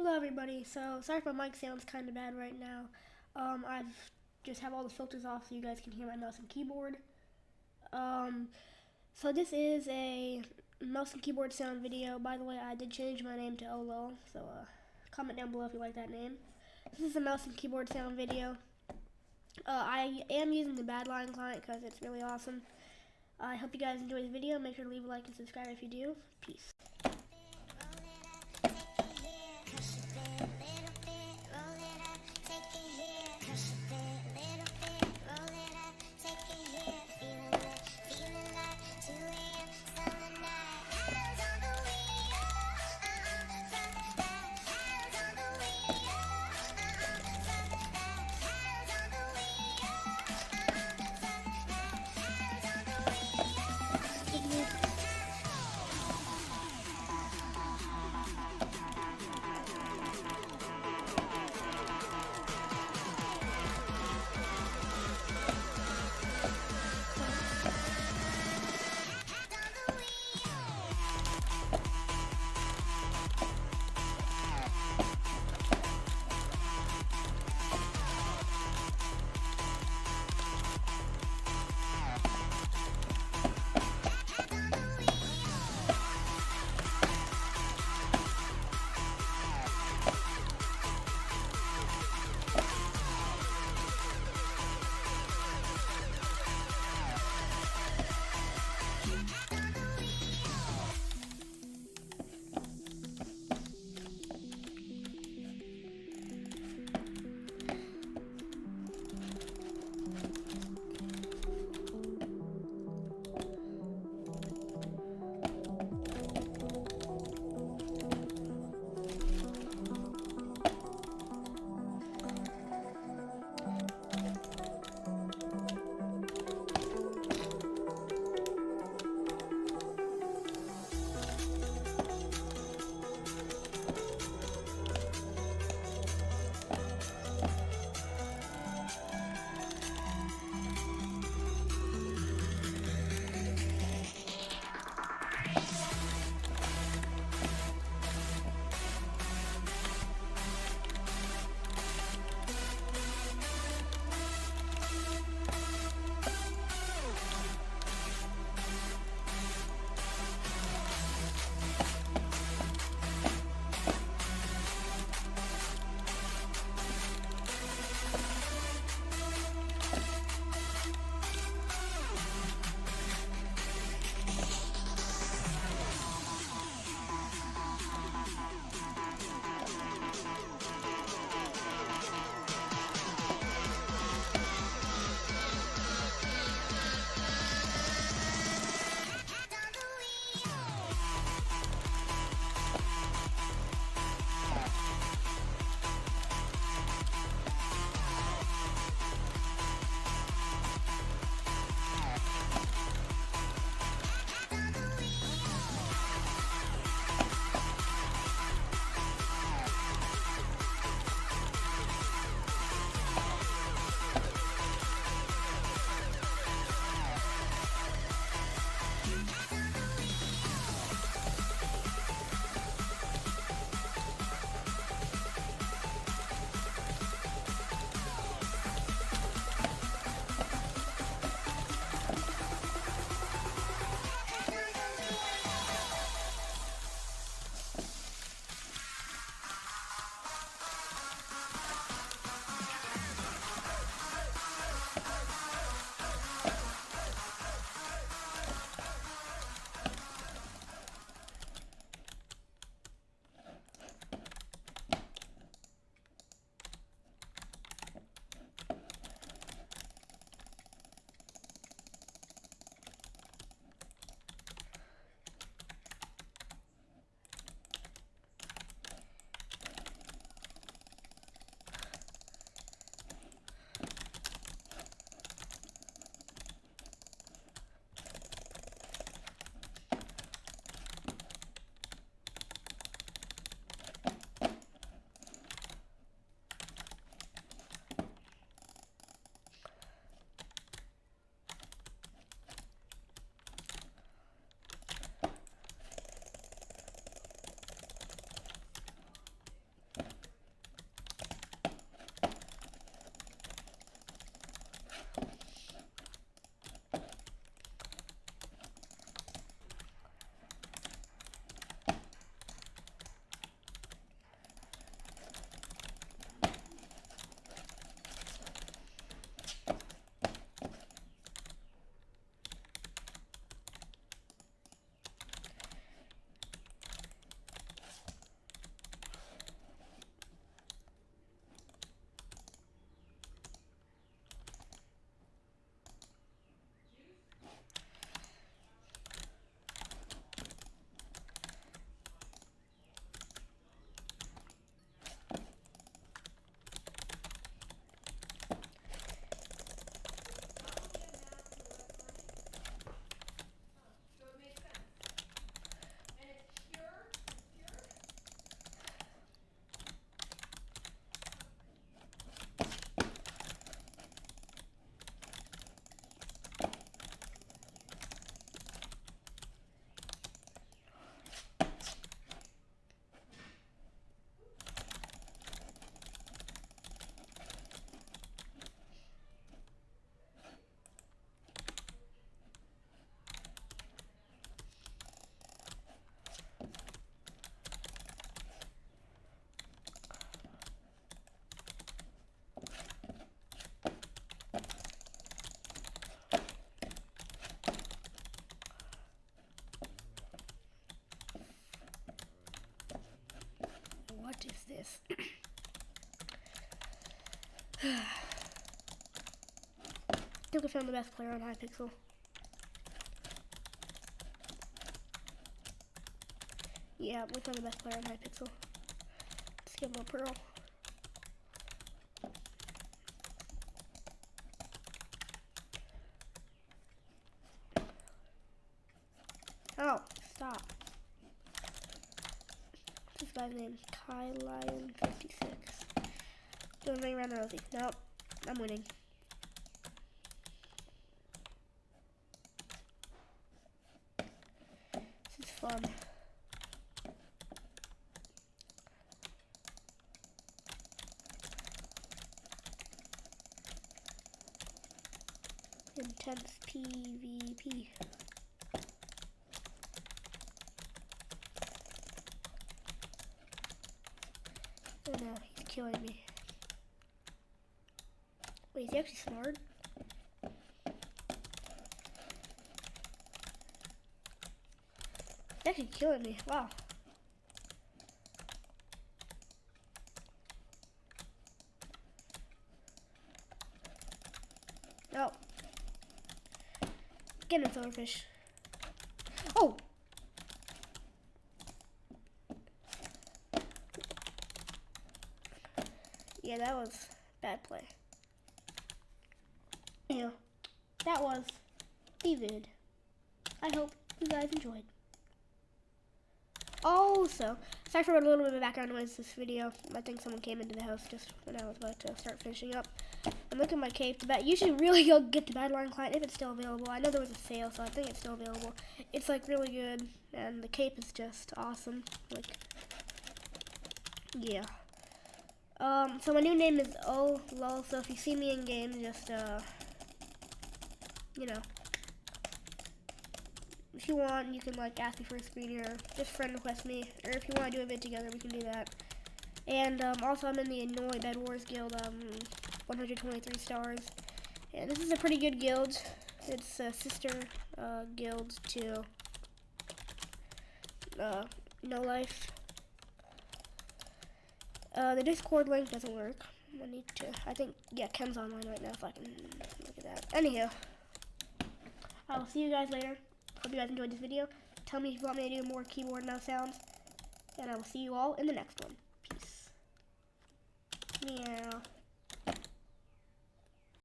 Hello everybody. So sorry if my mic sounds kind of bad right now. I've just have all the filters off so you guys can hear my mouse and keyboard. Um, so this is a mouse and keyboard sound video. By the way, I did change my name to Olol, so comment down below if you like that name. This is a mouse and keyboard sound video. I am using the Badlion client because it's really awesome. I hope you guys enjoy the video. Make sure to leave a like and subscribe if you do. Peace. is this? I think I found the best player on Hypixel. Yeah, we found the best player on Hypixel. Let's give him a pearl. Oh, stop. This guy's name Kai Lion 56. Doing ring around the rosy. Nope, I'm winning. This is fun. Intense PvP. Oh no, he's killing me. Wait, is he actually smart? He's actually killing me. Wow. No. Get him, silverfish. Oh! Yeah, that was bad play. Yeah, that was the vid. I hope you guys enjoyed. Also, sorry for a little bit of background noise this video. I think someone came into the house just when I was about to start finishing up. And look at my cape. You should really go get the Badlion client if it's still available. I know there was a sale, so I think it's still available. It's like really good, and the cape is just awesome. Like, yeah. So my new name is OLOL, so if you see me in game, just, you know, if you want, you can, like, ask me for a screen or just friend request me, or if you want to do a vid together, we can do that. And, also I'm in the Annoy Bed Wars guild, 123 stars, and this is a pretty good guild. It's a sister, guild to, No Life. The Discord link doesn't work. I think, yeah, Ken's online right now, so I can look at that. Anywho, I will see you guys later. Hope you guys enjoyed this video. Tell me if you want me to do more keyboard and mouse sounds. And I will see you all in the next one. Peace. Meow.